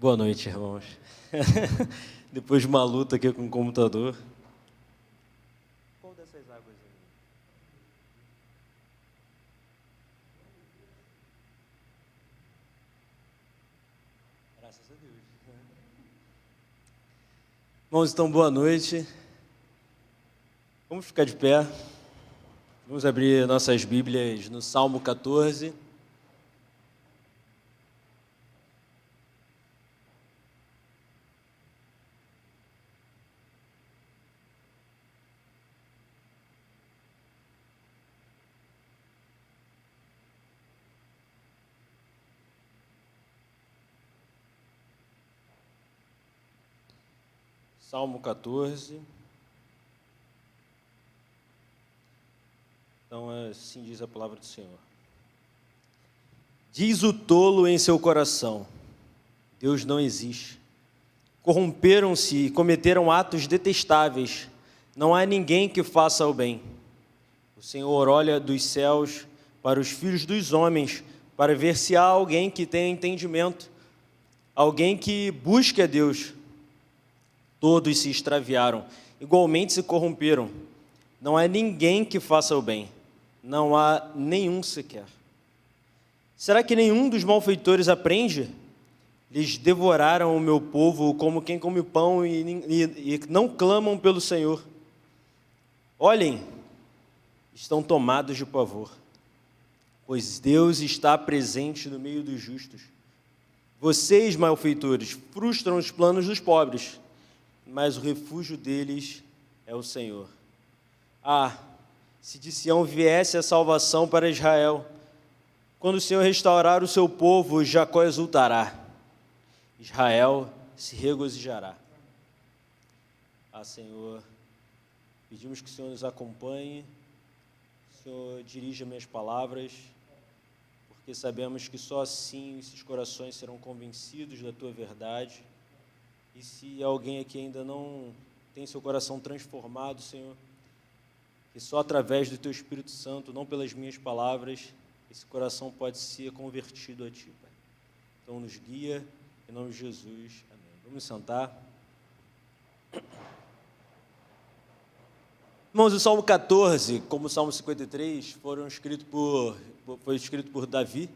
Boa noite, irmãos. Depois de uma luta aqui com o computador. Qual dessas águas aí? Graças a Deus. Irmãos, então, boa noite. Vamos ficar de pé. Vamos abrir nossas Bíblias no Salmo 14. Salmo 14. Então, assim diz a palavra do Senhor. Diz o tolo em seu coração: Deus não existe. Corromperam-se e cometeram atos detestáveis. Não há ninguém que faça o bem. O Senhor olha dos céus para os filhos dos homens, para ver se há alguém que tenha entendimento, alguém que busque a Deus. Todos se extraviaram, igualmente se corromperam. Não há ninguém que faça o bem, não há nenhum sequer. Será que nenhum dos malfeitores aprende? Eles devoraram o meu povo como quem come pão e não clamam pelo Senhor. Olhem, estão tomados de pavor, pois Deus está presente no meio dos justos. Vocês, malfeitores, frustram os planos dos pobres, mas o refúgio deles é o Senhor. Ah, se de Sião viesse a salvação para Israel, quando o Senhor restaurar o seu povo, Jacó exultará, Israel se regozijará. Ah, Senhor, pedimos que o Senhor nos acompanhe, que o Senhor dirija minhas palavras, porque sabemos que só assim esses corações serão convencidos da Tua verdade. E se alguém aqui ainda não tem seu coração transformado, Senhor, que só através do Teu Espírito Santo, não pelas minhas palavras, esse coração pode ser convertido a Ti, Pai. Então, nos guia, em nome de Jesus. Amém. Vamos sentar. Irmãos, o Salmo 14, como o Salmo 53, foi escrito por Davi,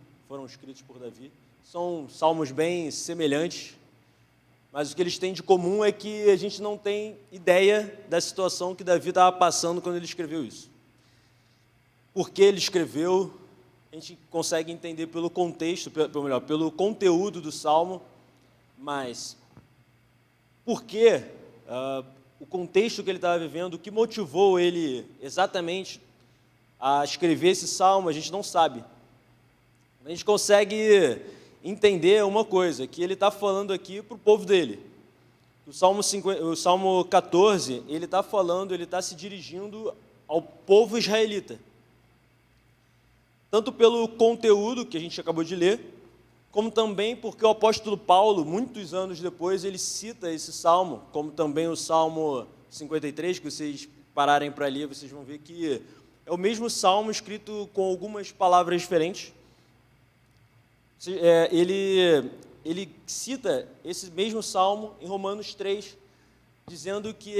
São salmos bem semelhantes, mas o que eles têm de comum é que a gente não tem ideia da situação que Davi estava passando quando ele escreveu isso. Por que ele escreveu, a gente consegue entender pelo contexto, pelo conteúdo do Salmo, mas por que o contexto que ele estava vivendo, o que motivou ele exatamente a escrever esse Salmo, a gente não sabe. A gente consegue entender uma coisa, que ele está falando aqui para o povo dele. O Salmo 14, ele está se dirigindo ao povo israelita. Tanto pelo conteúdo que a gente acabou de ler, como também porque o apóstolo Paulo, muitos anos depois, ele cita esse salmo, como também o Salmo 53, que vocês pararem para ler, vocês vão ver que é o mesmo salmo escrito com algumas palavras diferentes. Ele cita esse mesmo salmo em Romanos 3, dizendo que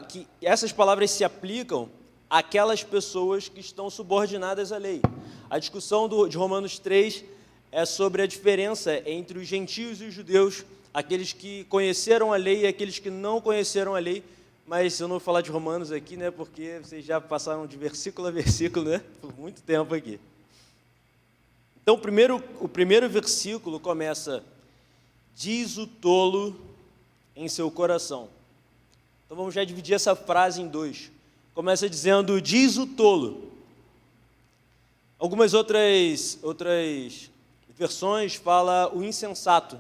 que essas palavras se aplicam àquelas pessoas que estão subordinadas à lei. A discussão de Romanos 3 é sobre a diferença entre os gentios e os judeus, aqueles que conheceram a lei e aqueles que não conheceram a lei. Mas eu não vou falar de Romanos aqui, né, porque vocês já passaram de versículo a versículo, né, por muito tempo aqui. Então, o primeiro versículo começa: diz o tolo em seu coração. Então, vamos já dividir essa frase em dois. Começa dizendo, diz o tolo. Algumas outras versões falam o insensato.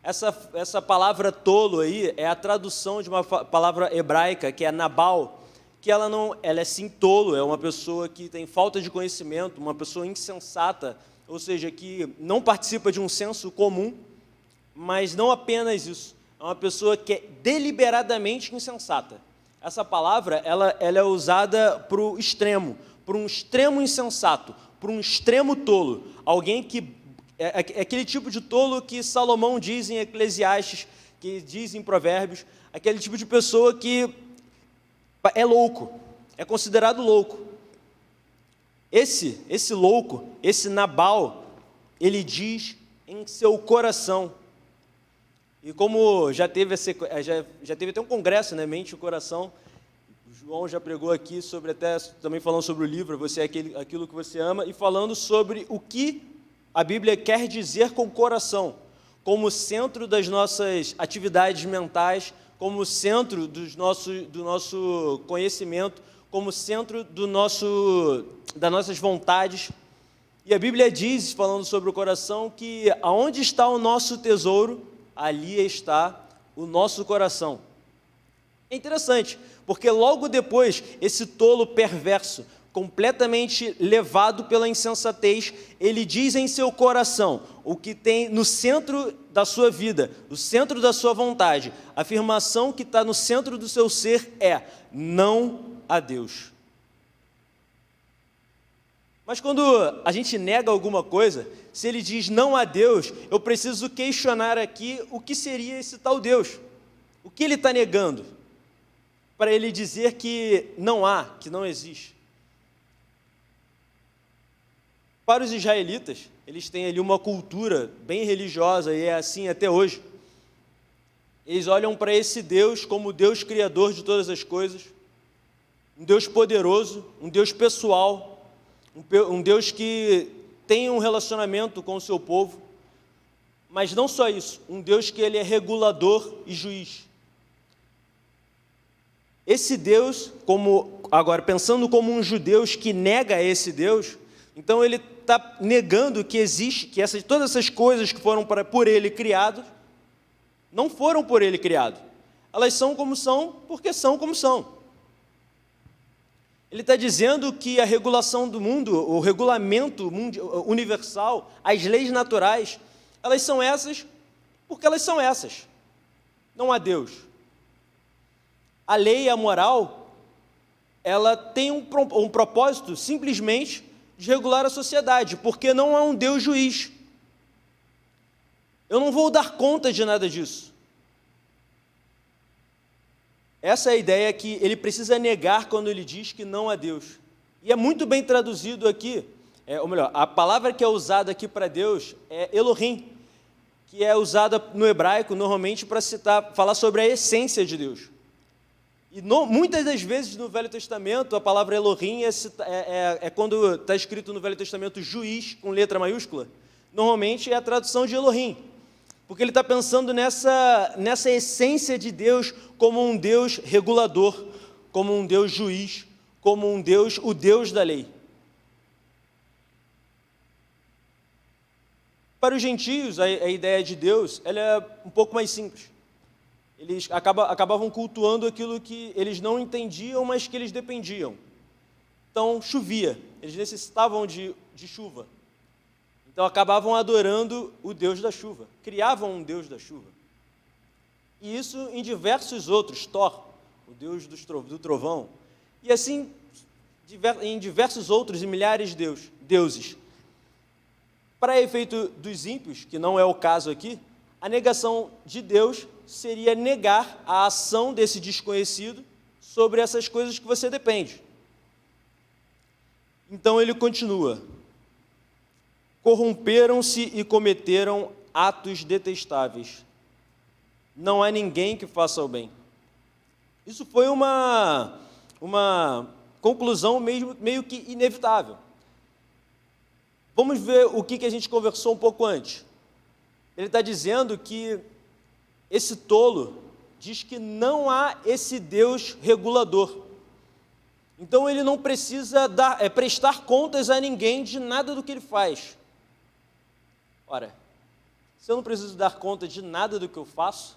Essa palavra tolo aí é a tradução de uma palavra hebraica, que é Nabal, que ela é sim tolo, é uma pessoa que tem falta de conhecimento, uma pessoa insensata, ou seja, que não participa de um senso comum, mas não apenas isso, é uma pessoa que é deliberadamente insensata. Essa palavra ela é usada para um extremo insensato, para um extremo tolo, alguém que É aquele tipo de tolo que Salomão diz em Eclesiastes, que diz em Provérbios, aquele tipo de pessoa que é louco, é considerado louco. Esse louco, esse Nabal, ele diz em seu coração. E como já teve até um congresso, né, Mente e Coração, o João já pregou aqui sobre, até também falando sobre o livro, Você é aquilo que você ama, e falando sobre o que a Bíblia quer dizer com coração, como centro das nossas atividades mentais, como centro do nosso conhecimento, como centro das nossas vontades. E a Bíblia diz, falando sobre o coração, que aonde está o nosso tesouro, ali está o nosso coração. É interessante, porque logo depois, esse tolo perverso, completamente levado pela insensatez, ele diz em seu coração, o que tem no centro da sua vida, no centro da sua vontade, a afirmação que está no centro do seu ser é: não a Deus. Mas quando a gente nega alguma coisa, se ele diz não a Deus, eu preciso questionar aqui o que seria esse tal Deus. O que ele está negando? Para ele dizer que não há, que não existe. Para os israelitas, eles têm ali uma cultura bem religiosa, e é assim até hoje. Eles olham para esse Deus como o Deus criador de todas as coisas, um Deus poderoso, um Deus pessoal, um Deus que tem um relacionamento com o seu povo, mas não só isso, um Deus que ele é regulador e juiz. Esse Deus, agora pensando como um judeu que nega esse Deus, então ele está negando que existe, que todas essas coisas que foram por ele criadas, não foram por ele criadas. Elas são como são, porque são como são. Ele está dizendo que a regulação do mundo, o regulamento universal, as leis naturais, elas são essas porque elas são essas. Não há Deus. A lei e a moral, ela tem um propósito simplesmente de regular a sociedade, porque não há um Deus juiz. Eu não vou dar conta de nada disso. Essa é a ideia que ele precisa negar quando ele diz que não há Deus. E é muito bem traduzido aqui, ou melhor, a palavra que é usada aqui para Deus é Elohim, que é usada no hebraico normalmente para falar sobre a essência de Deus. E muitas das vezes no Velho Testamento, a palavra Elohim é quando está escrito no Velho Testamento juiz, com letra maiúscula, normalmente é a tradução de Elohim. Porque ele está pensando nessa essência de Deus como um Deus regulador, como um Deus juiz, como um Deus, o Deus da lei. Para os gentios, a ideia de Deus ela é um pouco mais simples. Eles acabavam cultuando aquilo que eles não entendiam, mas que eles dependiam. Então, chovia, eles necessitavam de chuva. Então, acabavam adorando o Deus da chuva, criavam um Deus da chuva. E isso em diversos outros, Thor, o Deus do trovão, e assim em diversos outros e milhares de deuses. Para efeito dos ímpios, que não é o caso aqui, a negação de Deus seria negar a ação desse desconhecido sobre essas coisas que você depende. Então ele continua: corromperam-se e cometeram atos detestáveis. Não há ninguém que faça o bem. Isso foi uma conclusão meio que inevitável. Vamos ver o que a gente conversou um pouco antes. Ele está dizendo que esse tolo diz que não há esse Deus regulador. Então ele não precisa prestar contas a ninguém de nada do que ele faz. Ora, se eu não preciso dar conta de nada do que eu faço,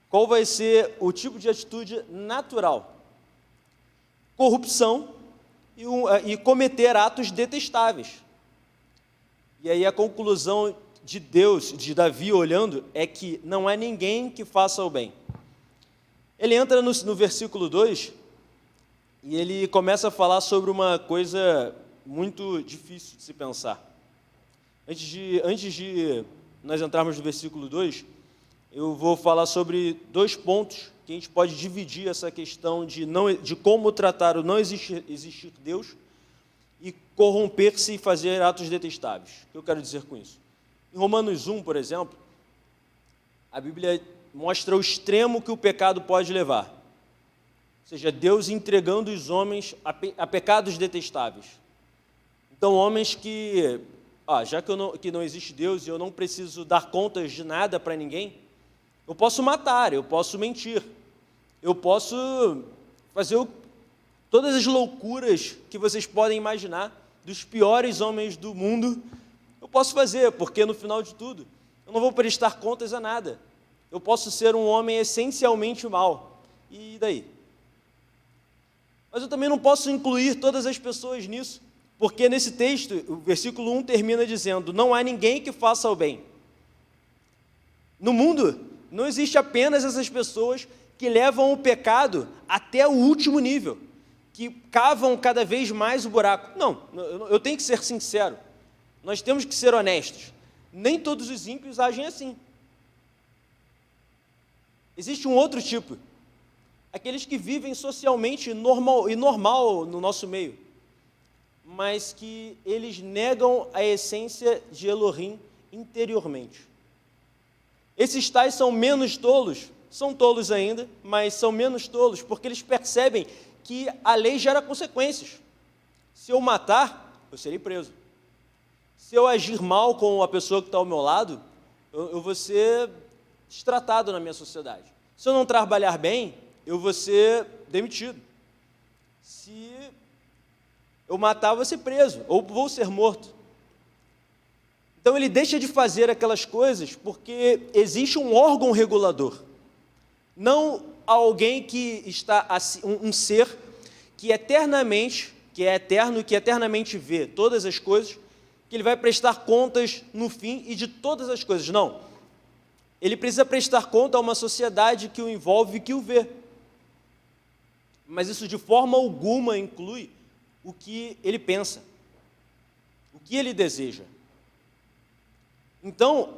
qual vai ser o tipo de atitude natural? Corrupção e cometer atos detestáveis. E aí a conclusão de Deus, de Davi olhando, é que não há ninguém que faça o bem. Ele entra no versículo 2 e ele começa a falar sobre uma coisa muito difícil de se pensar. Antes de nós entrarmos no versículo 2, eu vou falar sobre 2 pontos que a gente pode dividir essa questão de como tratar o não existir Deus e corromper-se e fazer atos detestáveis. O que eu quero dizer com isso? Em Romanos 1, por exemplo, a Bíblia mostra o extremo que o pecado pode levar. Ou seja, Deus entregando os homens a pecados detestáveis. Então, homens que, já que não existe Deus e eu não preciso dar contas de nada para ninguém, eu posso matar, eu posso mentir, eu posso fazer todas as loucuras que vocês podem imaginar, dos piores homens do mundo, eu posso fazer, porque no final de tudo, eu não vou prestar contas a nada. Eu posso ser um homem essencialmente mau. E daí? Mas eu também não posso incluir todas as pessoas nisso, porque nesse texto, o versículo 1 termina dizendo: não há ninguém que faça o bem. No mundo, não existe apenas essas pessoas que levam o pecado até o último nível, que cavam cada vez mais o buraco. Não, eu tenho que ser sincero. Nós temos que ser honestos. Nem todos os ímpios agem assim. Existe um outro tipo. Aqueles que vivem socialmente normal no nosso meio, mas que eles negam a essência de Elohim interiormente. Esses tais são menos tolos, são tolos ainda, mas são menos tolos porque eles percebem que a lei gera consequências. Se eu matar, eu serei preso. Se eu agir mal com a pessoa que está ao meu lado, eu vou ser destratado na minha sociedade. Se eu não trabalhar bem, eu vou ser demitido. Se eu matar, eu vou ser preso, ou vou ser morto. Então ele deixa de fazer aquelas coisas porque existe um órgão regulador. Não alguém que está, um ser que eternamente, que é eterno e que eternamente vê todas as coisas, que ele vai prestar contas no fim e de todas as coisas. Não. Ele precisa prestar conta a uma sociedade que o envolve e que o vê. Mas isso de forma alguma inclui o que ele pensa, o que ele deseja. Então,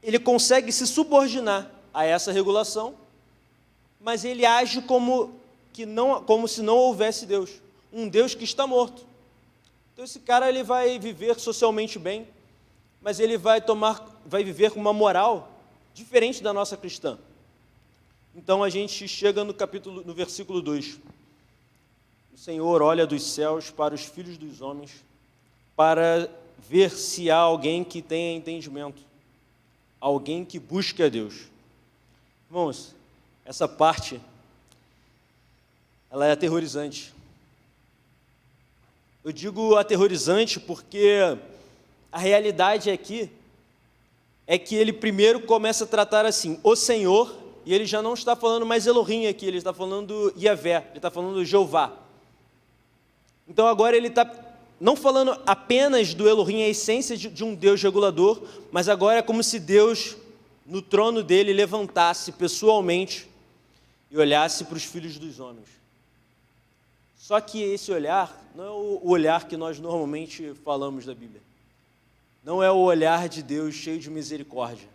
ele consegue se subordinar a essa regulação, mas ele age como se não houvesse Deus, um Deus que está morto. Então esse cara ele vai viver socialmente bem, mas ele vai viver com uma moral diferente da nossa cristã. Então a gente chega no versículo 2. O Senhor olha dos céus para os filhos dos homens, para ver se há alguém que tenha entendimento, alguém que busque a Deus. Irmãos, essa parte, ela é aterrorizante. Eu digo aterrorizante porque a realidade aqui é que ele primeiro começa a tratar assim, o Senhor, e ele já não está falando mais Elohim aqui, ele está falando Yahvé, ele está falando Jeová. Então agora ele está não falando apenas do Elohim, a essência de um Deus regulador, mas agora é como se Deus, no trono dele, levantasse pessoalmente e olhasse para os filhos dos homens. Só que esse olhar não é o olhar que nós normalmente falamos da Bíblia. Não é o olhar de Deus cheio de misericórdia.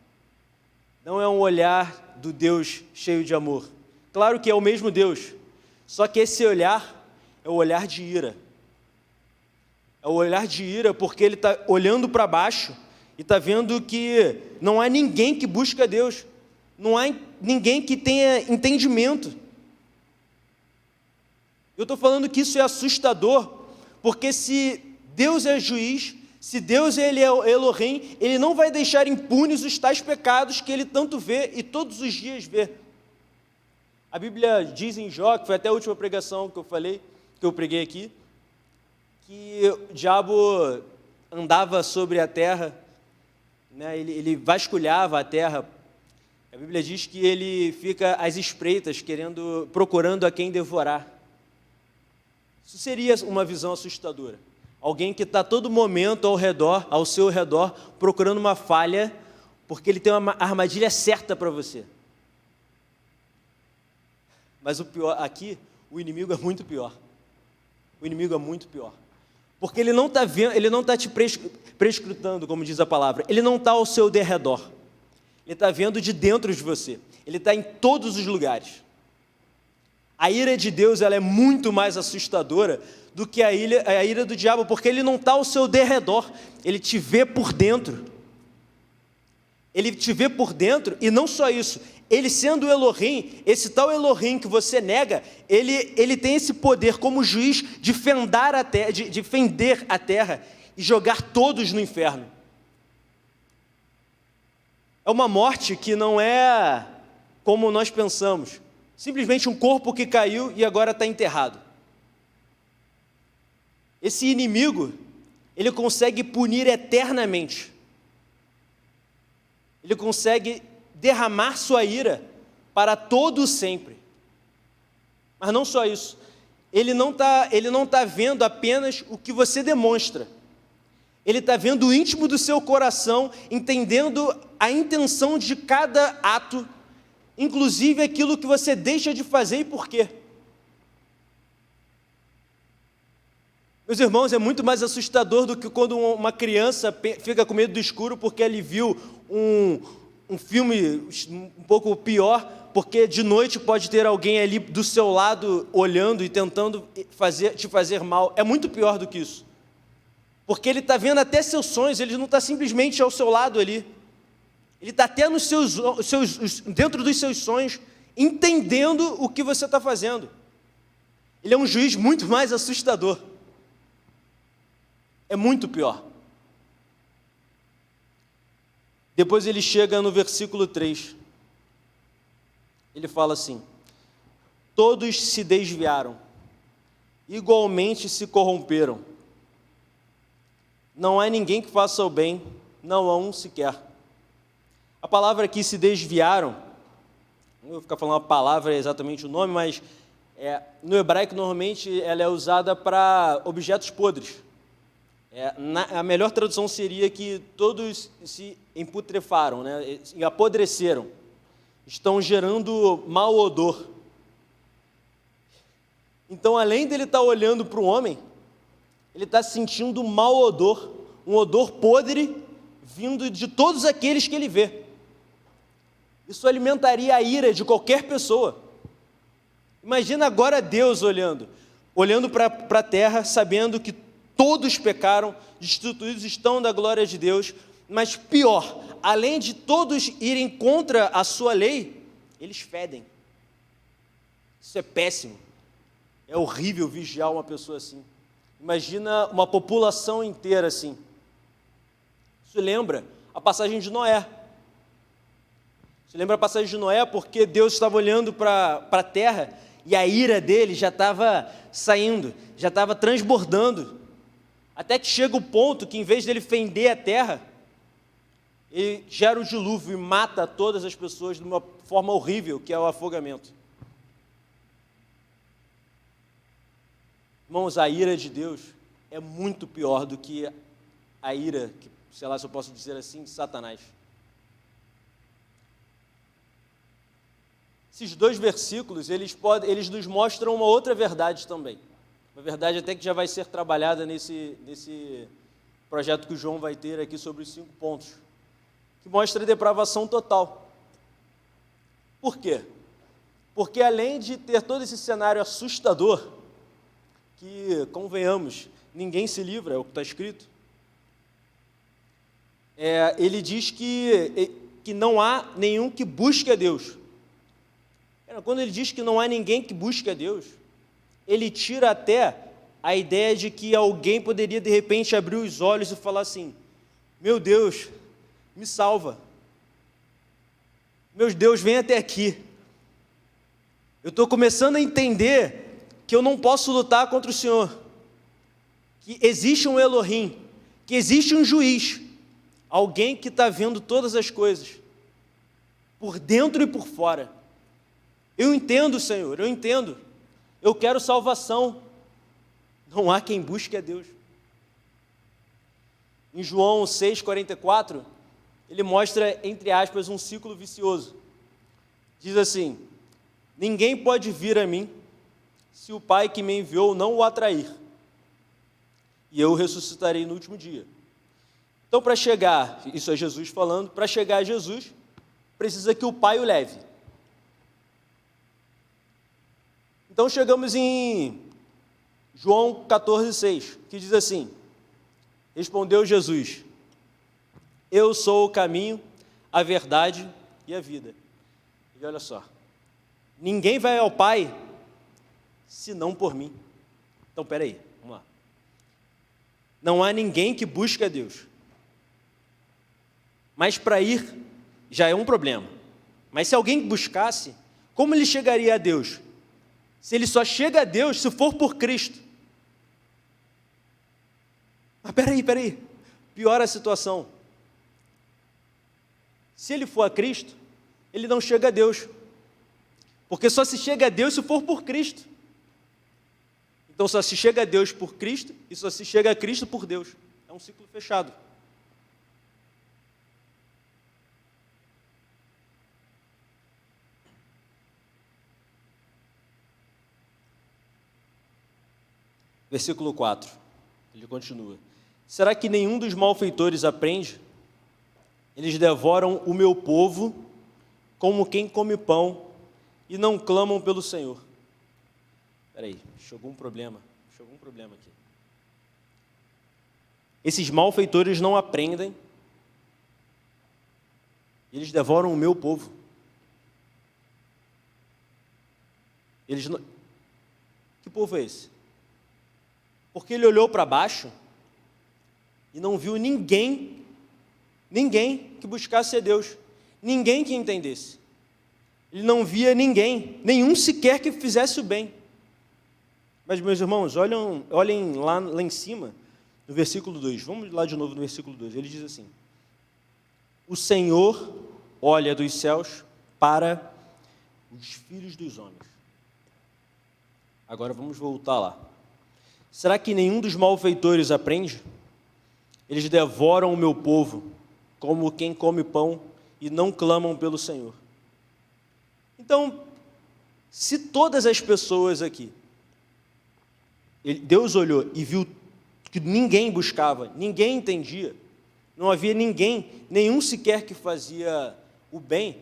Não é um olhar do Deus cheio de amor. Claro que é o mesmo Deus, só que esse olhar é o olhar de ira. É o olhar de ira porque ele está olhando para baixo e está vendo que não há ninguém que busque a Deus. Não há ninguém que tenha entendimento. Eu estou falando que isso é assustador, porque se Deus é juiz, se Deus ele é Elohim, ele não vai deixar impunes os tais pecados que ele tanto vê e todos os dias vê. A Bíblia diz em Jó, que foi até a última pregação que eu preguei aqui, que o diabo andava sobre a terra, né, ele vasculhava a terra. A Bíblia diz que ele fica às espreitas, procurando a quem devorar. Isso seria uma visão assustadora. Alguém que está a todo momento ao seu redor, procurando uma falha, porque ele tem uma armadilha certa para você. Mas o pior, aqui, o inimigo é muito pior. O inimigo é muito pior. Porque ele não está vendo, ele não está te prescrutando, como diz a palavra, ele não está ao seu derredor, ele está vendo de dentro de você, ele está em todos os lugares. A ira de Deus, ela é muito mais assustadora do que a ira do diabo, porque ele não está ao seu derredor, ele te vê por dentro. Ele te vê por dentro, e não só isso, ele sendo o Elohim, esse tal Elohim que você nega, ele tem esse poder como juiz de fender a terra e jogar todos no inferno. É uma morte que não é como nós pensamos, simplesmente um corpo que caiu e agora está enterrado. Esse inimigo, ele consegue punir eternamente. Ele consegue derramar sua ira para todo sempre. Mas não só isso. Ele não tá vendo apenas o que você demonstra. Ele está vendo o íntimo do seu coração, entendendo a intenção de cada ato, inclusive aquilo que você deixa de fazer e por quê. Meus irmãos, é muito mais assustador do que quando uma criança fica com medo do escuro porque ele viu um filme um pouco pior, porque de noite pode ter alguém ali do seu lado olhando e tentando te fazer mal. É muito pior do que isso. Porque ele está vendo até seus sonhos, ele não está simplesmente ao seu lado ali. Ele está até dentro dos seus sonhos, entendendo o que você está fazendo. Ele é um juiz muito mais assustador. É muito pior. Depois ele chega no versículo 3. Ele fala assim: todos se desviaram, igualmente se corromperam. Não há ninguém que faça o bem, não há um sequer. A palavra aqui, se desviaram, não vou ficar falando a palavra exatamente o nome, mas no hebraico normalmente ela é usada para objetos podres. A melhor tradução seria que todos se emputrefaram, né? E apodreceram, estão gerando mau odor. Então, além dele estar olhando para o homem, ele está sentindo um mau odor, um odor podre vindo de todos aqueles que ele vê. Isso alimentaria a ira de qualquer pessoa. Imagina agora Deus olhando para a terra, sabendo que todos pecaram, destituídos estão da glória de Deus, mas pior, além de todos irem contra a sua lei, eles fedem. Isso é péssimo. É horrível vigiar uma pessoa assim. Imagina uma população inteira assim. Isso lembra a passagem de Noé. Você lembra a passagem de Noé porque Deus estava olhando para a terra e a ira dele já estava saindo, já estava transbordando. Até que chega o ponto que, em vez dele fender a terra, ele gera o dilúvio e mata todas as pessoas de uma forma horrível, que é o afogamento. Irmãos, a ira de Deus é muito pior do que a ira, sei lá se eu posso dizer assim, de Satanás. Esses dois versículos, eles nos mostram uma outra verdade também. Uma verdade até que já vai ser trabalhada nesse projeto que o João vai ter aqui sobre os 5 pontos, que mostra a depravação total. Por quê? Porque além de ter todo esse cenário assustador, que, convenhamos, ninguém se livra, é o que está escrito, ele diz que não há nenhum que busque a Deus. Quando ele diz que não há ninguém que busque a Deus, ele tira até a ideia de que alguém poderia, de repente, abrir os olhos e falar assim: meu Deus, me salva. Meu Deus, vem até aqui. Eu estou começando a entender que eu não posso lutar contra o Senhor, que existe um Elohim, que existe um juiz, alguém que está vendo todas as coisas, por dentro e por fora. Eu entendo, Senhor, eu entendo. Eu quero salvação. Não há quem busque a Deus. Em João 6,44, ele mostra, entre aspas, um ciclo vicioso. Diz assim: ninguém pode vir a mim se o Pai que me enviou não o atrair. e eu ressuscitarei no último dia. Então, para chegar, isso é Jesus falando, para chegar a Jesus, precisa que o Pai o leve. Então, chegamos em João 14,6, que diz assim: respondeu Jesus: eu sou o caminho, a verdade e a vida. E olha só, ninguém vai ao Pai senão por mim. Então, peraí, vamos lá. Não há ninguém que busque a Deus. Mas para ir já é um problema. Mas se alguém buscasse, como ele chegaria a Deus? Se ele só chega a Deus se for por Cristo. Mas peraí. Piora a situação. Se ele for a Cristo, ele não chega a Deus. Porque só se chega a Deus se for por Cristo. Então só se chega a Deus por Cristo e só se chega a Cristo por Deus. É um ciclo fechado. Versículo 4, ele continua: será que nenhum dos malfeitores aprende? Eles devoram o meu povo como quem come pão e não clamam pelo Senhor. Espera aí, chegou um problema aqui. Esses malfeitores não aprendem, eles devoram o meu povo. Eles não... Que povo é esse? Porque ele olhou para baixo e não viu ninguém que buscasse a Deus, ninguém que entendesse. Ele não via nenhum sequer que fizesse o bem. Mas, meus irmãos, olhem lá em cima, no versículo 2. Vamos lá de novo no versículo 2. Ele diz assim: o Senhor olha dos céus para os filhos dos homens. Agora vamos voltar lá. Será que nenhum dos malfeitores aprende? Eles devoram o meu povo como quem come pão e não clamam pelo Senhor. Então, se todas as pessoas aqui, Deus olhou e viu que ninguém buscava, ninguém entendia, não havia nenhum sequer que fazia o bem,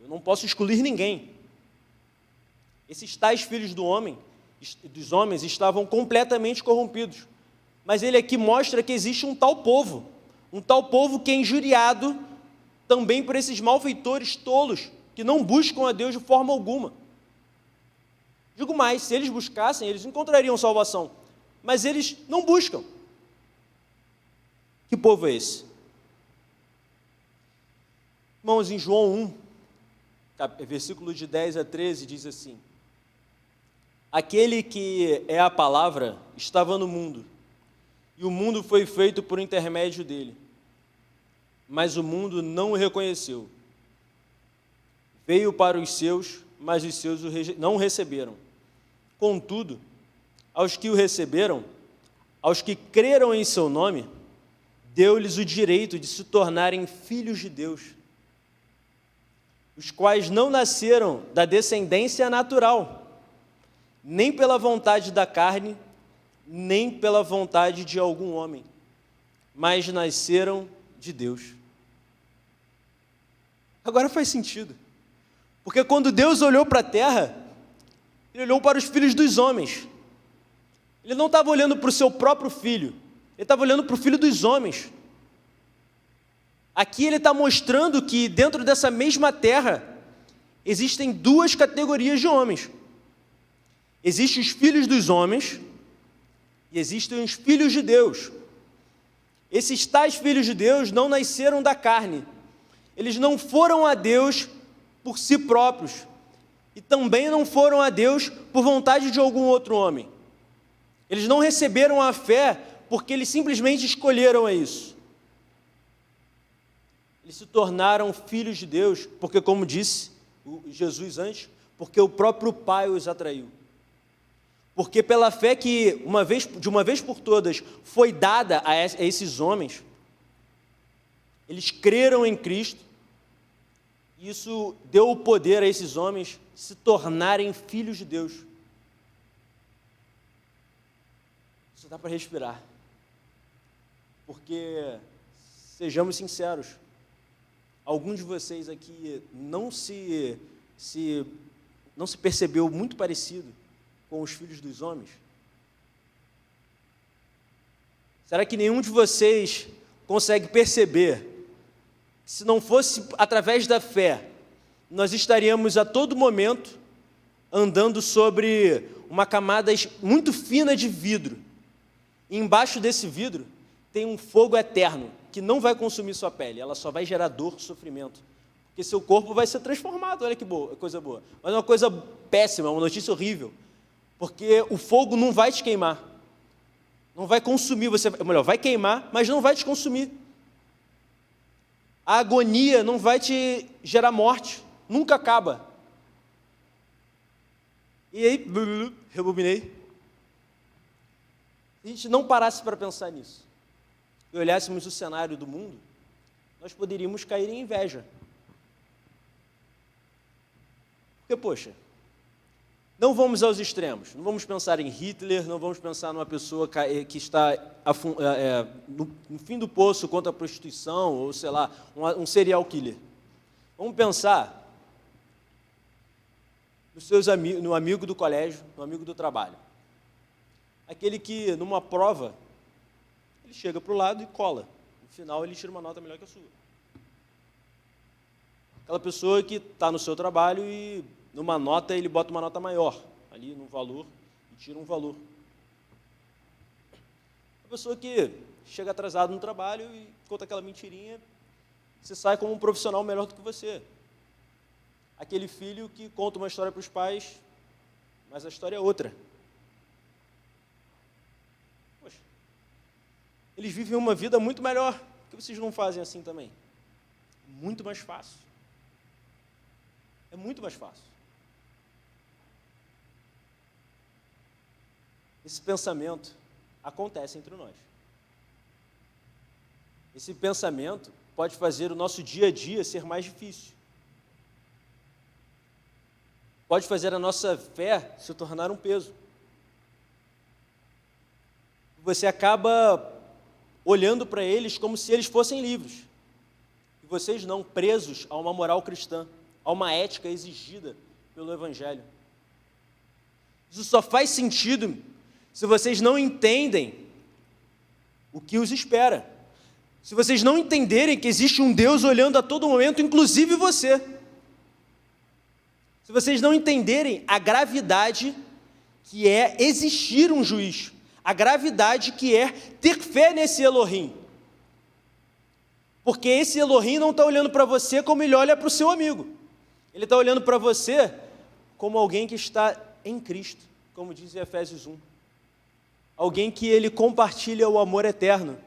eu não posso excluir ninguém. Esses tais filhos dos homens estavam completamente corrompidos. Mas ele aqui mostra que existe um tal povo que é injuriado também por esses malfeitores tolos, que não buscam a Deus de forma alguma. Digo mais, se eles buscassem, eles encontrariam salvação, mas eles não buscam. Que povo é esse? Irmãos, em João 1, versículo de 10 a 13, diz assim: aquele que é a palavra estava no mundo, e o mundo foi feito por intermédio dele, mas o mundo não o reconheceu. Veio para os seus, mas os seus não o receberam. Contudo, aos que o receberam, aos que creram em seu nome, deu-lhes o direito de se tornarem filhos de Deus, os quais não nasceram da descendência natural, nem pela vontade da carne, nem pela vontade de algum homem, mas nasceram de Deus. Agora faz sentido, porque quando Deus olhou para a terra, Ele olhou para os filhos dos homens. Ele não estava olhando para o seu próprio filho, Ele estava olhando para o filho dos homens. Aqui Ele está mostrando que dentro dessa mesma terra existem duas categorias de homens. Existem os filhos dos homens e existem os filhos de Deus. Esses tais filhos de Deus não nasceram da carne. Eles não foram a Deus por si próprios e também não foram a Deus por vontade de algum outro homem. Eles não receberam a fé porque eles simplesmente escolheram isso. Eles se tornaram filhos de Deus porque, como disse Jesus antes, porque o próprio Pai os atraiu. Porque pela fé que, de uma vez por todas, foi dada a esses homens, eles creram em Cristo, e isso deu o poder a esses homens se tornarem filhos de Deus. Só dá para respirar. Porque, sejamos sinceros, alguns de vocês aqui não se percebeu muito parecido com os filhos dos homens? Será que nenhum de vocês consegue perceber que, se não fosse através da fé, nós estaríamos a todo momento andando sobre uma camada muito fina de vidro? E embaixo desse vidro tem um fogo eterno que não vai consumir sua pele, ela só vai gerar dor, sofrimento. Porque seu corpo vai ser transformado, olha que boa, coisa boa. Mas é uma coisa péssima, uma notícia horrível. Porque o fogo não vai te queimar. Não vai consumir você, melhor, vai queimar, mas não vai te consumir. A agonia não vai te gerar morte, nunca acaba. E aí, rebobinei. Se a gente não parasse para pensar nisso, e olhássemos o cenário do mundo, nós poderíamos cair em inveja. Porque, poxa, não vamos aos extremos, não vamos pensar em Hitler, não vamos pensar numa pessoa que está no fim do poço contra a prostituição, ou sei lá, um serial killer. Vamos pensar no amigo do colégio, no amigo do trabalho. Aquele que, numa prova, ele chega para o lado e cola. No final, ele tira uma nota melhor que a sua. Aquela pessoa que está no seu trabalho e, numa nota, ele bota uma nota maior, ali no valor, e tira um valor. A pessoa que chega atrasado no trabalho e conta aquela mentirinha, você sai como um profissional melhor do que você. Aquele filho que conta uma história para os pais, mas a história é outra. Poxa, eles vivem uma vida muito melhor. Por que vocês não fazem assim também? Muito mais fácil. É muito mais fácil. Esse pensamento acontece entre nós. Esse pensamento pode fazer o nosso dia a dia ser mais difícil. Pode fazer a nossa fé se tornar um peso. Você acaba olhando para eles como se eles fossem livres. E vocês não, presos a uma moral cristã, a uma ética exigida pelo Evangelho. Isso só faz sentido se vocês não entendem o que os espera. Se vocês não entenderem que existe um Deus olhando a todo momento, inclusive você. Se vocês não entenderem a gravidade que é existir um juiz, a gravidade que é ter fé nesse Elohim. Porque esse Elohim não está olhando para você como ele olha para o seu amigo. Ele está olhando para você como alguém que está em Cristo, como diz em Efésios 1. Alguém que ele compartilha o amor eterno.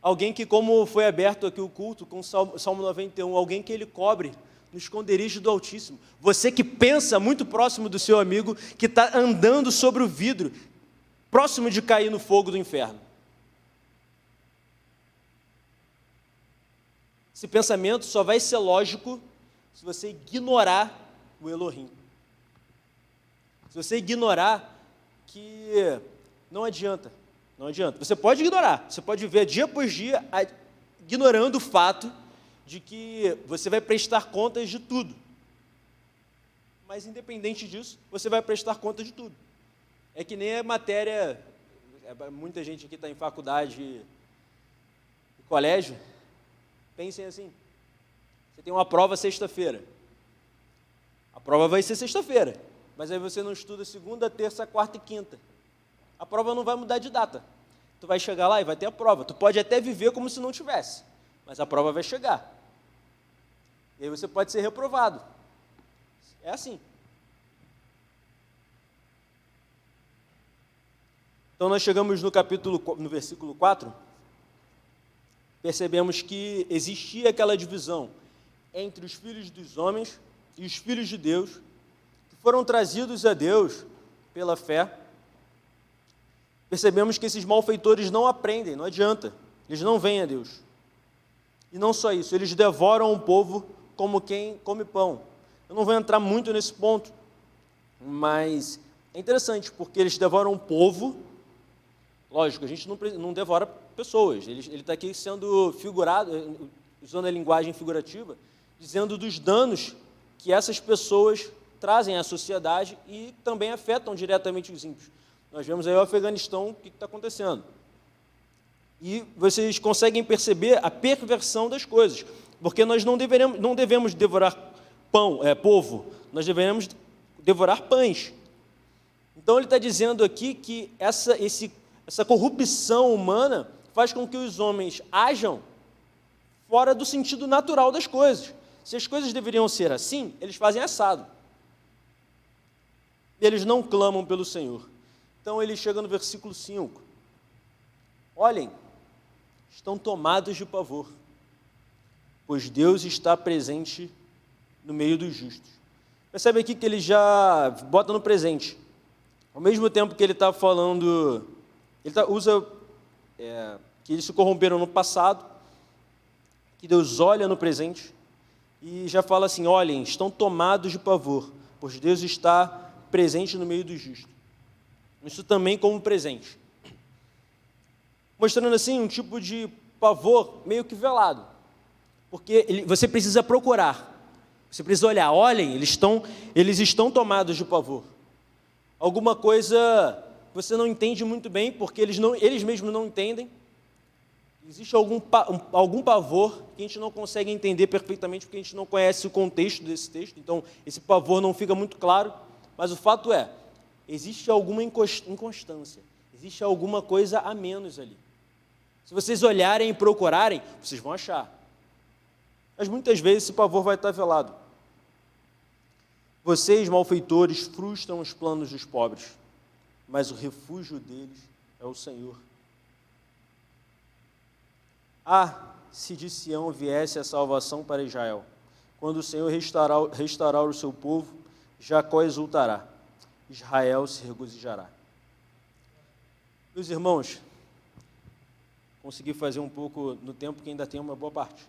Alguém que, como foi aberto aqui o culto com o Salmo 91, alguém que ele cobre no esconderijo do Altíssimo. Você que pensa muito próximo do seu amigo, que está andando sobre o vidro, próximo de cair no fogo do inferno. Esse pensamento só vai ser lógico se você ignorar o Elohim. Se você ignorar que não adianta, não adianta. Você pode ignorar, você pode viver dia após dia ignorando o fato de que você vai prestar contas de tudo. Mas, independente disso, você vai prestar contas de tudo. É que nem a matéria, muita gente aqui está em faculdade e colégio, pensem assim, você tem uma prova sexta-feira, a prova vai ser sexta-feira, mas aí você não estuda segunda, terça, quarta e quinta, a prova não vai mudar de data, tu vai chegar lá e vai ter a prova, tu pode até viver como se não tivesse, mas a prova vai chegar, e aí você pode ser reprovado, é assim. Então nós chegamos no versículo 4, percebemos que existia aquela divisão entre os filhos dos homens e os filhos de Deus, que foram trazidos a Deus pela fé. Percebemos que esses malfeitores não aprendem, não adianta, eles não vêm a Deus. E não só isso, eles devoram o povo como quem come pão. Eu não vou entrar muito nesse ponto, mas é interessante, porque eles devoram o povo Lógico, a gente não devora pessoas. Ele está aqui sendo figurado, usando a linguagem figurativa, dizendo dos danos que essas pessoas trazem à sociedade e também afetam diretamente os ímpios. Nós vemos aí o Afeganistão, o que está acontecendo. E vocês conseguem perceber a perversão das coisas, porque nós não devemos devorar povo, nós devemos devorar pães. Então ele está dizendo aqui que essa corrupção humana faz com que os homens ajam fora do sentido natural das coisas. Se as coisas deveriam ser assim, eles fazem assado. Eles não clamam pelo Senhor. Então ele chega no versículo 5. Olhem, estão tomados de pavor, pois Deus está presente no meio dos justos. Percebe aqui que ele já bota no presente. Ao mesmo tempo que ele está falando, usa que eles se corromperam no passado, que Deus olha no presente, e já fala assim, olhem, estão tomados de pavor, pois Deus está presente no meio dos justos. Isso também como presente. Mostrando assim um tipo de pavor meio que velado, porque você precisa procurar, você precisa olhar, olhem, eles estão tomados de pavor. Alguma coisa você não entende muito bem, porque eles mesmos não entendem. Existe algum pavor que a gente não consegue entender perfeitamente, porque a gente não conhece o contexto desse texto, então esse pavor não fica muito claro, mas o fato é, existe alguma inconstância, existe alguma coisa a menos ali. Se vocês olharem e procurarem, vocês vão achar. Mas muitas vezes esse pavor vai estar velado. Vocês, malfeitores, frustram os planos dos pobres, mas o refúgio deles é o Senhor. Ah, se de Sião viesse a salvação para Israel, quando o Senhor restaurar o seu povo, Jacó exultará, Israel se regozijará. Meus irmãos, consegui fazer um pouco no tempo que ainda tem uma boa parte.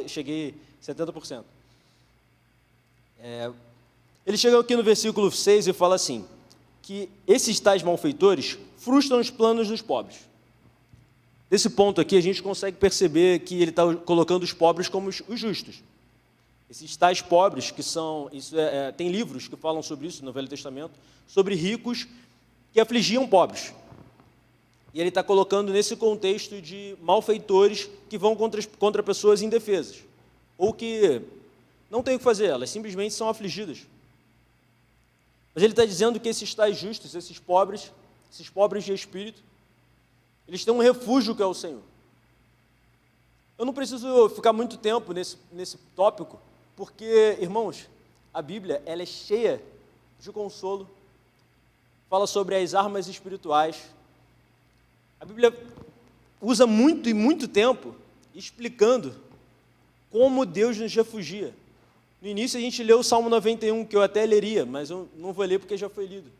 Cheguei 70%. Ele chega aqui no versículo 6 e fala assim, que esses tais malfeitores frustram os planos dos pobres. Desse ponto aqui, a gente consegue perceber que ele está colocando os pobres como os justos. Esses tais pobres, que são... tem livros que falam sobre isso no Velho Testamento, sobre ricos que afligiam pobres. E ele está colocando nesse contexto de malfeitores que vão contra pessoas indefesas, ou que não têm o que fazer, elas simplesmente são afligidas. Mas ele está dizendo que esses tais justos, esses pobres de espírito, eles têm um refúgio que é o Senhor. Eu não preciso ficar muito tempo nesse tópico, porque, irmãos, a Bíblia ela é cheia de consolo, fala sobre as armas espirituais. A Bíblia usa muito e muito tempo explicando como Deus nos refugia. No início a gente leu o Salmo 91, que eu até leria, mas eu não vou ler porque já foi lido.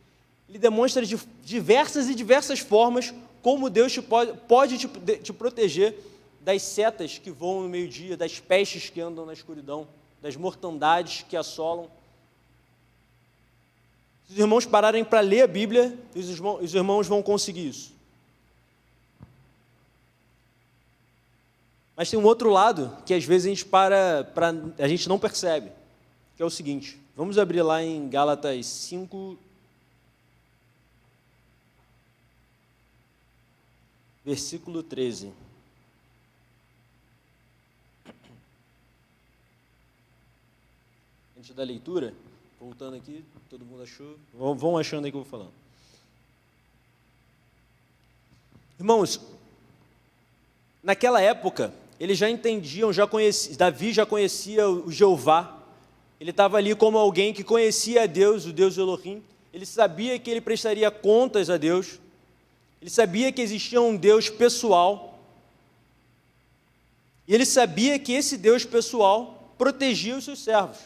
Ele demonstra de diversas formas como Deus pode te proteger das setas que voam no meio-dia, das pestes que andam na escuridão, das mortandades que assolam. Se os irmãos pararem para ler a Bíblia, os irmãos vão conseguir isso. Mas tem um outro lado que às vezes a gente não percebe, que é o seguinte. Vamos abrir lá em Gálatas 5, versículo 13. Antes da leitura, voltando aqui, todo mundo achou? Vão achando aí que eu vou falando. Irmãos, naquela época, eles já entendiam, Davi já conhecia o Jeová, ele estava ali como alguém que conhecia a Deus, o Deus Elohim, ele sabia que ele prestaria contas a Deus, ele sabia que existia um Deus pessoal, e ele sabia que esse Deus pessoal protegia os seus servos.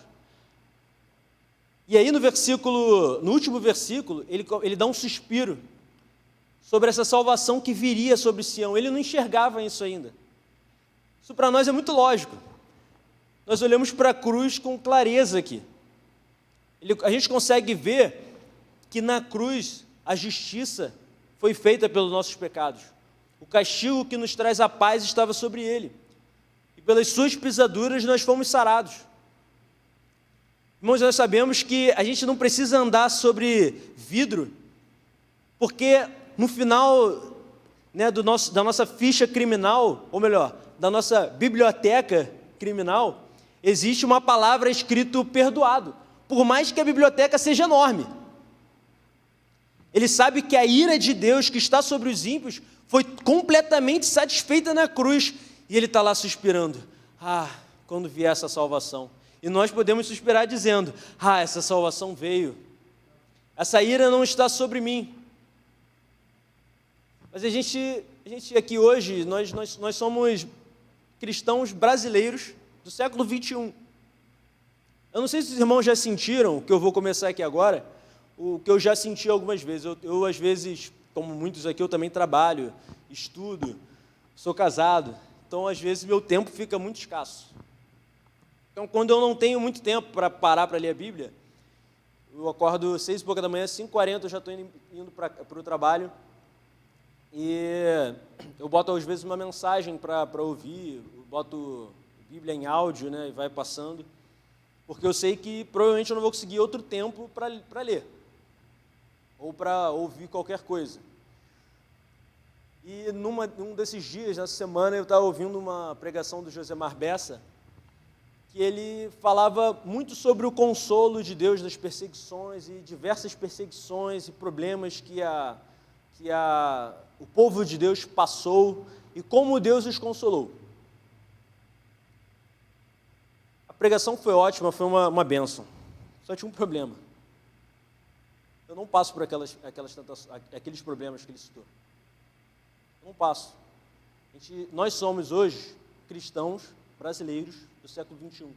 E aí no último versículo, ele dá um suspiro sobre essa salvação que viria sobre Sião. Ele não enxergava isso ainda. Isso para nós é muito lógico. Nós olhamos para a cruz com clareza aqui. A gente consegue ver que na cruz a justiça foi feita pelos nossos pecados. O castigo que nos traz a paz estava sobre ele. E pelas suas pisaduras nós fomos sarados. Irmãos, nós sabemos que a gente não precisa andar sobre vidro, porque no final, né, da nossa ficha criminal, ou melhor, da nossa biblioteca criminal, existe uma palavra escrito perdoado, por mais que a biblioteca seja enorme. Ele sabe que a ira de Deus que está sobre os ímpios foi completamente satisfeita na cruz, e ele está lá suspirando, quando vier essa salvação. E nós podemos suspirar dizendo, essa salvação veio, essa ira não está sobre mim. Mas a gente aqui hoje, nós somos cristãos brasileiros do século 21. Eu não sei se os irmãos já sentiram, o que eu vou começar aqui agora, o que eu já senti algumas vezes. Eu às vezes, como muitos aqui, eu também trabalho, estudo, sou casado, então às vezes meu tempo fica muito escasso. Então, quando eu não tenho muito tempo para parar para ler a Bíblia, eu acordo 6h pouca da manhã, 5h40 eu já estou indo para o trabalho, e eu boto às vezes uma mensagem para ouvir, eu boto Bíblia em áudio, né, e vai passando, porque eu sei que provavelmente eu não vou conseguir outro tempo para ler, ou para ouvir qualquer coisa. E num desses dias, nessa semana, eu estava ouvindo uma pregação do Josemar Bessa, que ele falava muito sobre o consolo de Deus das perseguições e diversas perseguições e problemas que o povo de Deus passou e como Deus os consolou. A pregação foi ótima, foi uma bênção. Só tinha um problema. Eu não passo por aqueles problemas que ele citou. Eu não passo. Nós somos hoje cristãos brasileiros do século 21. Não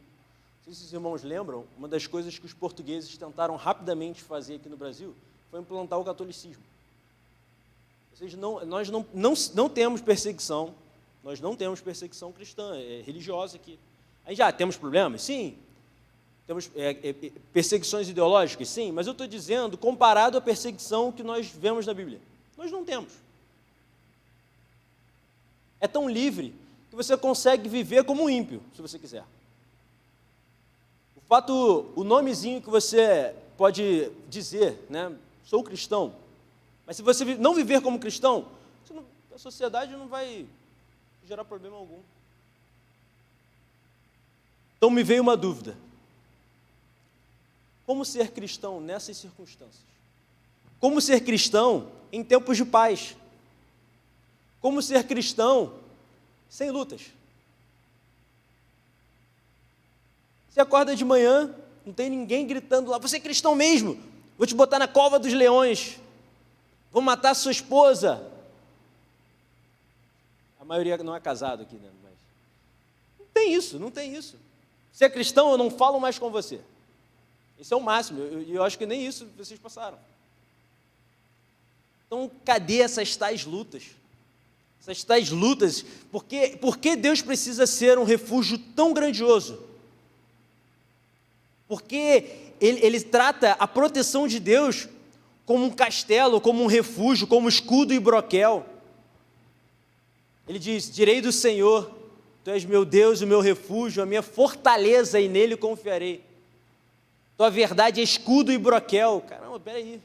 sei se os irmãos lembram, uma das coisas que os portugueses tentaram rapidamente fazer aqui no Brasil foi implantar o catolicismo. Ou seja, nós não temos perseguição, nós não temos perseguição cristã, religiosa aqui. Aí já temos problemas? Sim. Temos perseguições ideológicas? Sim. Mas eu estou dizendo, comparado à perseguição que nós vemos na Bíblia, nós não temos. É tão livre que você consegue viver como um ímpio, se você quiser. O nomezinho que você pode dizer, né, sou cristão, mas se você não viver como cristão, a sociedade não vai gerar problema algum. Então me veio uma dúvida. Como ser cristão nessas circunstâncias? Como ser cristão em tempos de paz? Como ser cristão sem lutas? Você acorda de manhã, não tem ninguém gritando lá, você é cristão mesmo, vou te botar na cova dos leões, vou matar sua esposa. A maioria não é casado aqui, né? Mas não tem isso. Você é cristão, eu não falo mais com você. Esse é o máximo, eu acho que nem isso vocês passaram. Então, cadê essas tais lutas? Essas tais lutas, por que Deus precisa ser um refúgio tão grandioso? Porque ele trata a proteção de Deus como um castelo, como um refúgio, como escudo e broquel. Ele diz, direi do Senhor, tu és meu Deus, o meu refúgio, a minha fortaleza, e nele confiarei. Tua verdade é escudo e broquel. Caramba, peraí.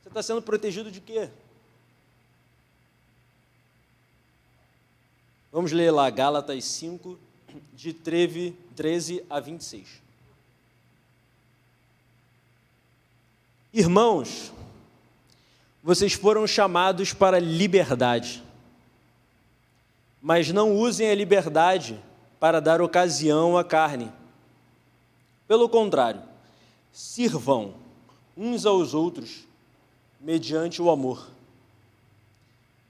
Você está sendo protegido de quê? Vamos ler lá, Gálatas 5, de 13 a 26. Irmãos, vocês foram chamados para a liberdade, mas não usem a liberdade para dar ocasião à carne. Pelo contrário, sirvam uns aos outros mediante o amor.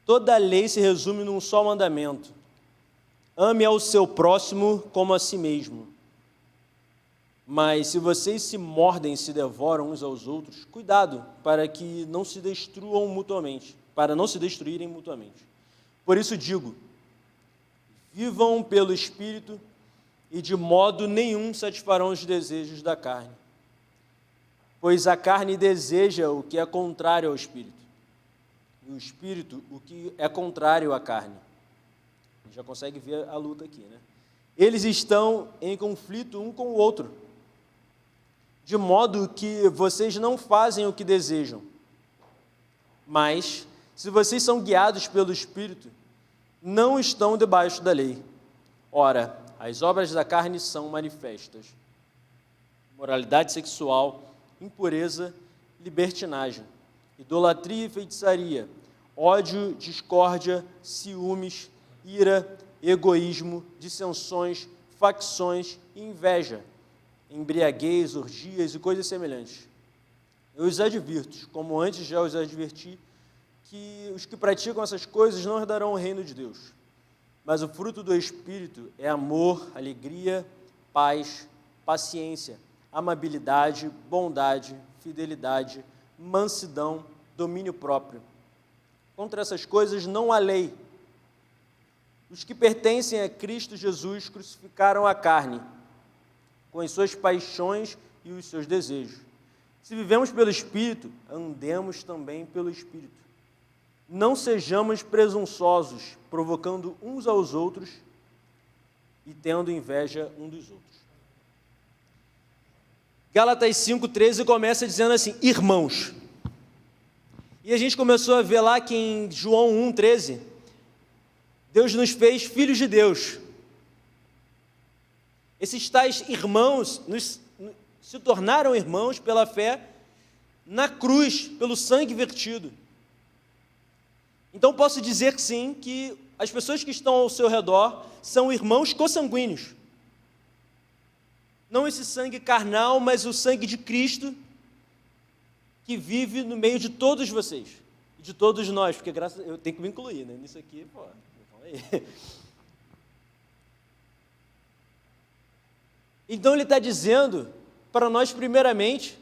Toda a lei se resume num só mandamento: ame ao seu próximo como a si mesmo. Mas se vocês se mordem e se devoram uns aos outros, cuidado para que não se destruam mutuamente, para não se destruírem mutuamente. Por isso digo, vivam pelo Espírito e de modo nenhum satisfarão os desejos da carne. pois a carne deseja o que é contrário ao espírito, e o espírito o que é contrário à carne. A gente já consegue ver a luta aqui, né? Eles estão em conflito um com o outro, de modo que vocês não fazem o que desejam. Mas, se vocês são guiados pelo Espírito, não estão debaixo da lei. Ora, as obras da carne são manifestas: imoralidade sexual, impureza, libertinagem, idolatria e feitiçaria, ódio, discórdia, ciúmes, ira, egoísmo, dissensões, facções e inveja, embriaguez, orgias e coisas semelhantes. Eu os advirto, como antes já os adverti, que os que praticam essas coisas não herdarão o reino de Deus. Mas o fruto do Espírito é amor, alegria, paz, paciência, amabilidade, bondade, fidelidade, mansidão, domínio próprio. Contra essas coisas não há lei. Os que pertencem a Cristo Jesus crucificaram a carne, com as suas paixões e os seus desejos. Se vivemos pelo Espírito, andemos também pelo Espírito. Não sejamos presunçosos, provocando uns aos outros e tendo inveja um dos outros. Gálatas 5,13 começa dizendo assim: irmãos. E a gente começou a ver lá que em João 1,13, Deus nos fez filhos de Deus. Esses tais irmãos se tornaram irmãos pela fé na cruz, pelo sangue vertido. Então posso dizer sim que as pessoas que estão ao seu redor são irmãos consanguíneos. Não esse sangue carnal, mas o sangue de Cristo que vive no meio de todos vocês e de todos nós, porque eu tenho que me incluir, né? Nisso aqui, pô, aí. Então ele está dizendo para nós, primeiramente,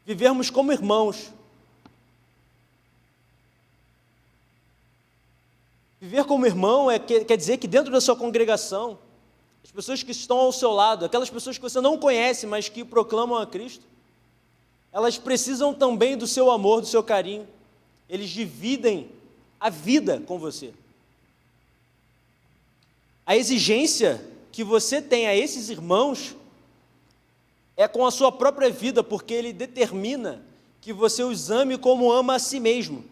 vivermos como irmãos. Viver como irmão quer dizer que dentro da sua congregação, as pessoas que estão ao seu lado, aquelas pessoas que você não conhece, mas que proclamam a Cristo, elas precisam também do seu amor, do seu carinho. Eles dividem a vida com você. A exigência que você tem a esses irmãos é com a sua própria vida, porque ele determina que você os ame como ama a si mesmo.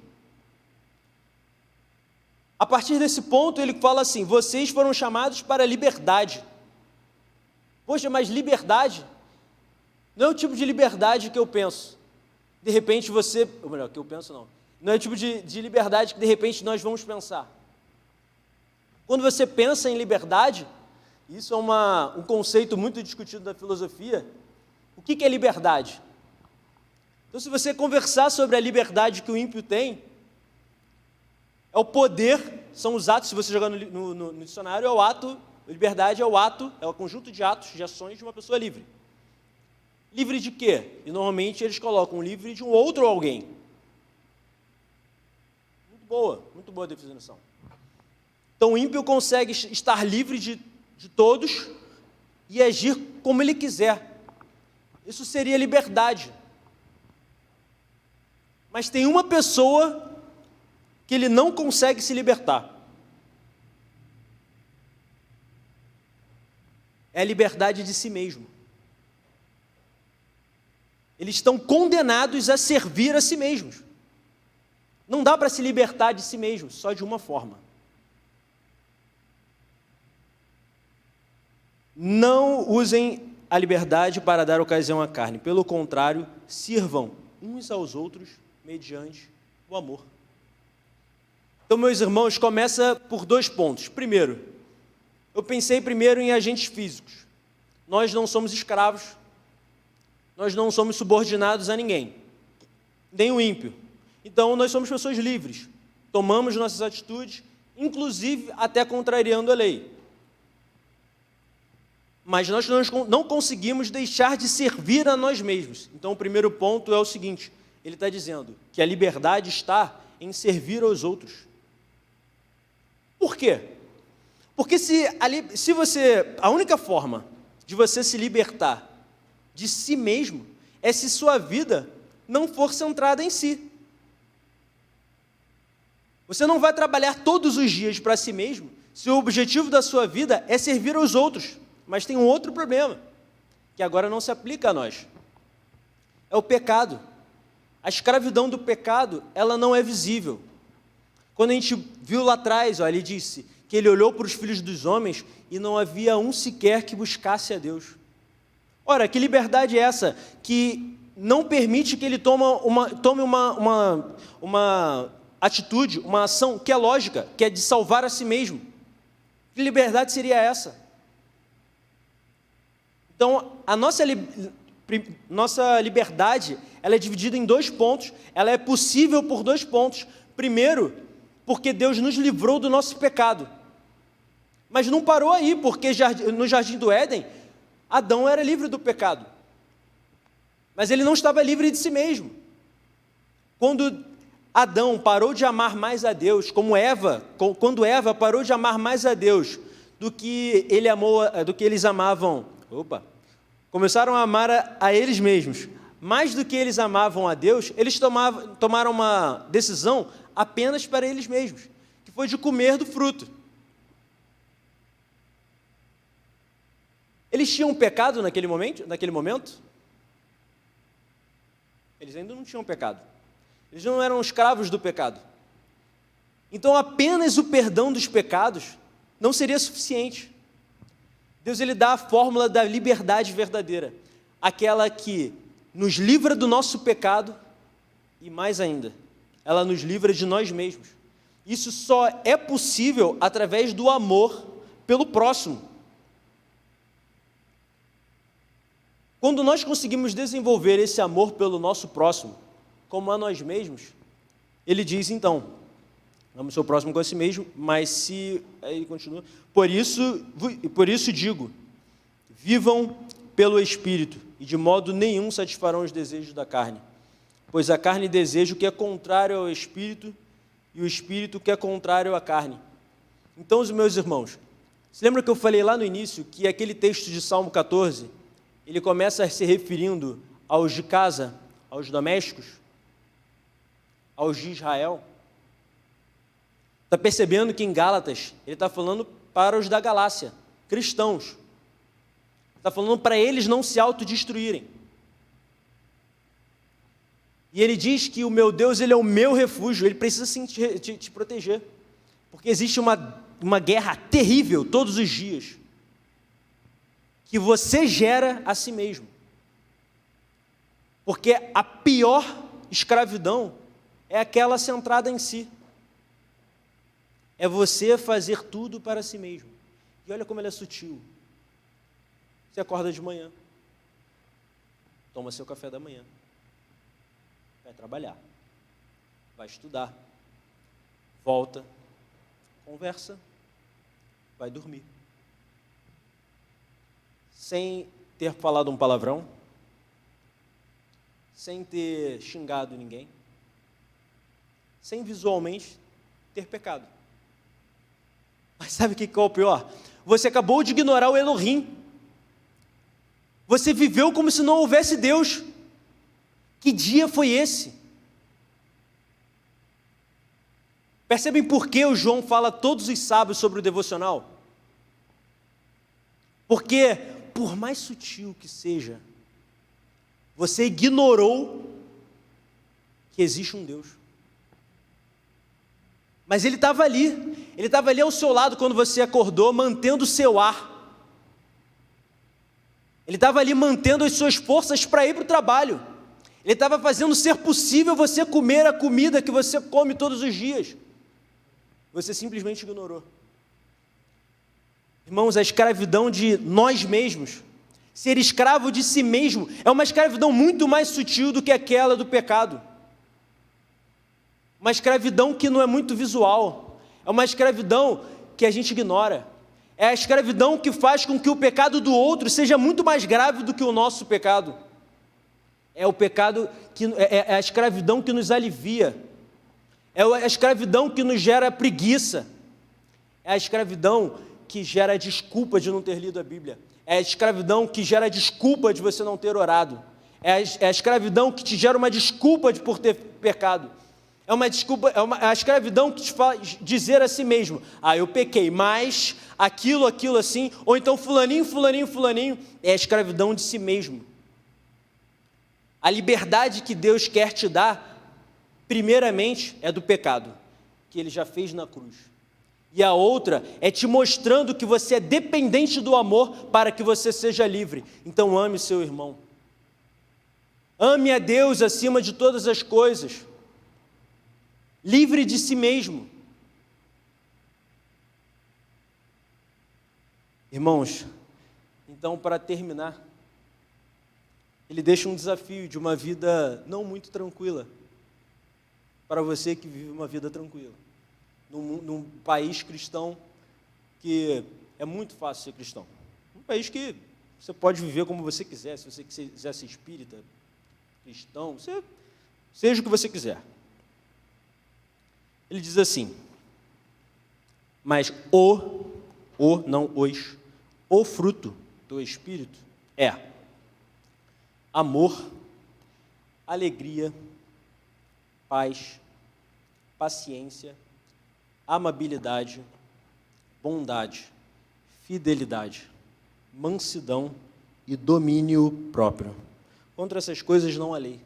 A partir desse ponto, ele fala assim: vocês foram chamados para a liberdade. Poxa, mas liberdade não é o tipo de liberdade que eu penso. De repente você... Ou melhor, que eu penso não. Não é o tipo de liberdade que de repente nós vamos pensar. Quando você pensa em liberdade, isso é um conceito muito discutido na filosofia. O que é liberdade? Então, se você conversar sobre a liberdade que o ímpio tem, é o poder, são os atos, se você jogar no dicionário, é o ato, liberdade é o ato, é o conjunto de atos, de ações de uma pessoa livre. Livre de quê? E normalmente eles colocam livre de um outro alguém. Muito boa a definição. Então o ímpio consegue estar livre de todos e agir como ele quiser. Isso seria liberdade. Mas tem uma pessoa que ele não consegue se libertar. É a liberdade de si mesmo. Eles estão condenados a servir a si mesmos. Não dá para se libertar de si mesmo, só de uma forma. Não usem a liberdade para dar ocasião à carne. Pelo contrário, sirvam uns aos outros mediante o amor. Então, meus irmãos, começa por 2 pontos. Primeiro, eu pensei primeiro em agentes físicos. Nós não somos escravos, nós não somos subordinados a ninguém, nem o ímpio. Então, nós somos pessoas livres, tomamos nossas atitudes, inclusive até contrariando a lei. Mas nós não conseguimos deixar de servir a nós mesmos. Então, o primeiro ponto é o seguinte, ele está dizendo que a liberdade está em servir aos outros. Por quê? Porque a única forma de você se libertar de si mesmo é se sua vida não for centrada em si. Você não vai trabalhar todos os dias para si mesmo se o objetivo da sua vida é servir aos outros. Mas tem um outro problema, que agora não se aplica a nós. É o pecado. A escravidão do pecado, ela não é visível. Quando a gente viu lá atrás, ele disse que ele olhou para os filhos dos homens e não havia um sequer que buscasse a Deus. Ora, que liberdade é essa que não permite que ele tome uma atitude, uma ação que é lógica, que é de salvar a si mesmo? Que liberdade seria essa? Então, a nossa liberdade, ela é dividida em 2 pontos, ela é possível por 2 pontos. Primeiro, porque Deus nos livrou do nosso pecado. Mas não parou aí, porque no Jardim do Éden, Adão era livre do pecado. Mas ele não estava livre de si mesmo. Quando Adão parou de amar mais a Deus, quando Eva parou de amar mais a Deus do que eles amavam, começaram a amar a eles mesmos, mais do que eles amavam a Deus, eles tomaram uma decisão apenas para eles mesmos, que foi de comer do fruto. Eles tinham pecado naquele momento? Eles ainda não tinham pecado. Eles não eram escravos do pecado. Então, apenas o perdão dos pecados não seria suficiente. Deus, ele dá a fórmula da liberdade verdadeira, aquela que nos livra do nosso pecado e, mais ainda, ela nos livra de nós mesmos. Isso só é possível através do amor pelo próximo. Quando nós conseguimos desenvolver esse amor pelo nosso próximo, como a nós mesmos, ele diz então, ame o seu próximo com a si mesmo, mas ele continua, por isso digo, vivam pelo Espírito, e de modo nenhum satisfarão os desejos da carne, pois a carne deseja o que é contrário ao Espírito, e o Espírito o que é contrário à carne. Então, os meus irmãos, se lembra que eu falei lá no início, que aquele texto de Salmo 14, ele começa se referindo aos de casa, aos domésticos, aos de Israel? Está percebendo que em Gálatas, ele está falando para os da Galácia, cristãos. Está falando para eles não se autodestruírem. E ele diz que o meu Deus, ele é o meu refúgio, ele precisa sim te proteger. Porque existe uma guerra terrível todos os dias, que você gera a si mesmo. Porque a pior escravidão é aquela centrada em si. É você fazer tudo para si mesmo. E olha como ele é sutil. Você acorda de manhã, toma seu café da manhã, vai trabalhar, vai estudar, volta, conversa, vai dormir. Sem ter falado um palavrão, sem ter xingado ninguém, sem visualmente ter pecado. Mas sabe o que é o pior? Você acabou de ignorar o Elohim. Você viveu como se não houvesse Deus. Que dia foi esse? Percebem por que o João fala todos os sábados sobre o devocional? Porque, por mais sutil que seja, você ignorou que existe um Deus. Mas ele estava ali ao seu lado quando você acordou, mantendo o seu ar. Ele estava ali mantendo as suas forças para ir para o trabalho. Ele estava fazendo ser possível você comer a comida que você come todos os dias. Você simplesmente ignorou. Irmãos, a escravidão de nós mesmos, ser escravo de si mesmo, é uma escravidão muito mais sutil do que aquela do pecado. Uma escravidão que não é muito visual, é uma escravidão que a gente ignora. É a escravidão que faz com que o pecado do outro seja muito mais grave do que o nosso pecado. É o pecado, é a escravidão que nos alivia. É a escravidão que nos gera preguiça. É a escravidão que gera desculpa de não ter lido a Bíblia. É a escravidão que gera desculpa de você não ter orado. É a escravidão que te gera uma desculpa por ter pecado. É uma desculpa, a escravidão que te faz dizer a si mesmo: ah, eu pequei, mas aquilo assim, ou então fulaninho, é a escravidão de si mesmo. A liberdade que Deus quer te dar, primeiramente, é do pecado, que Ele já fez na cruz. E a outra é te mostrando que você é dependente do amor para que você seja livre. Então ame o seu irmão. Ame a Deus acima de todas as coisas. Livre de si mesmo. Irmãos, então, para terminar, ele deixa um desafio de uma vida não muito tranquila para você que vive uma vida tranquila. Num país cristão que é muito fácil ser cristão. Um país que você pode viver como você quiser, se você quiser ser espírita, cristão, seja o que você quiser. Ele diz assim: mas o fruto do Espírito é amor, alegria, paz, paciência, amabilidade, bondade, fidelidade, mansidão e domínio próprio. Contra essas coisas não há lei.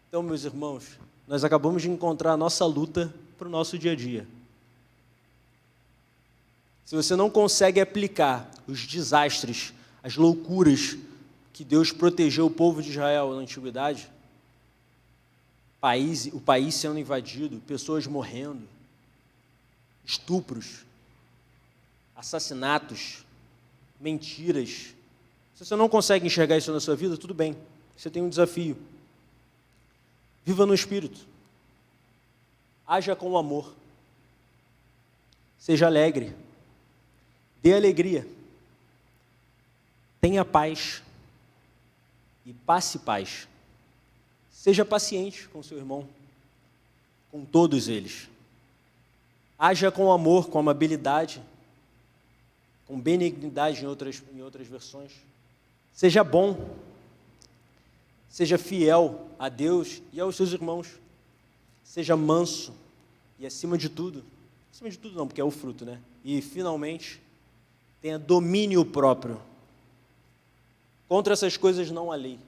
Então, meus irmãos, nós acabamos de encontrar a nossa luta para o nosso dia a dia. Se você não consegue aplicar os desastres, as loucuras que Deus protegeu o povo de Israel na antiguidade, o país sendo invadido, pessoas morrendo, estupros, assassinatos, mentiras. Se você não consegue enxergar isso na sua vida, tudo bem, você tem um desafio. Viva no Espírito. Haja com amor. Seja alegre. Dê alegria. Tenha paz. E passe paz. Seja paciente com seu irmão, com todos eles. Haja com amor, com amabilidade, com benignidade em outras versões. Seja bom. Seja fiel a Deus e aos seus irmãos. Seja manso e acima de tudo não, porque é o fruto, né? E finalmente, tenha domínio próprio. Contra essas coisas não há lei.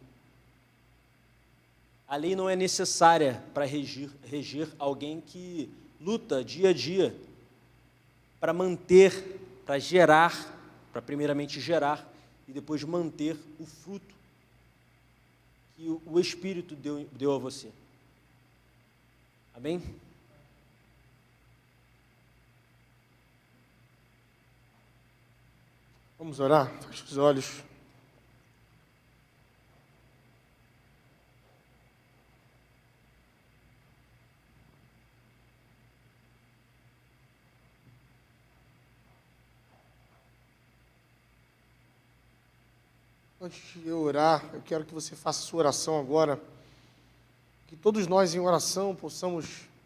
A lei não é necessária para regir alguém que luta dia a dia para manter, para gerar, para primeiramente gerar e depois manter o fruto que o Espírito deu a você. Amém? Vamos orar? Feche os olhos. Antes de eu orar, eu quero que você faça a sua oração agora. Que todos nós, em oração, possamos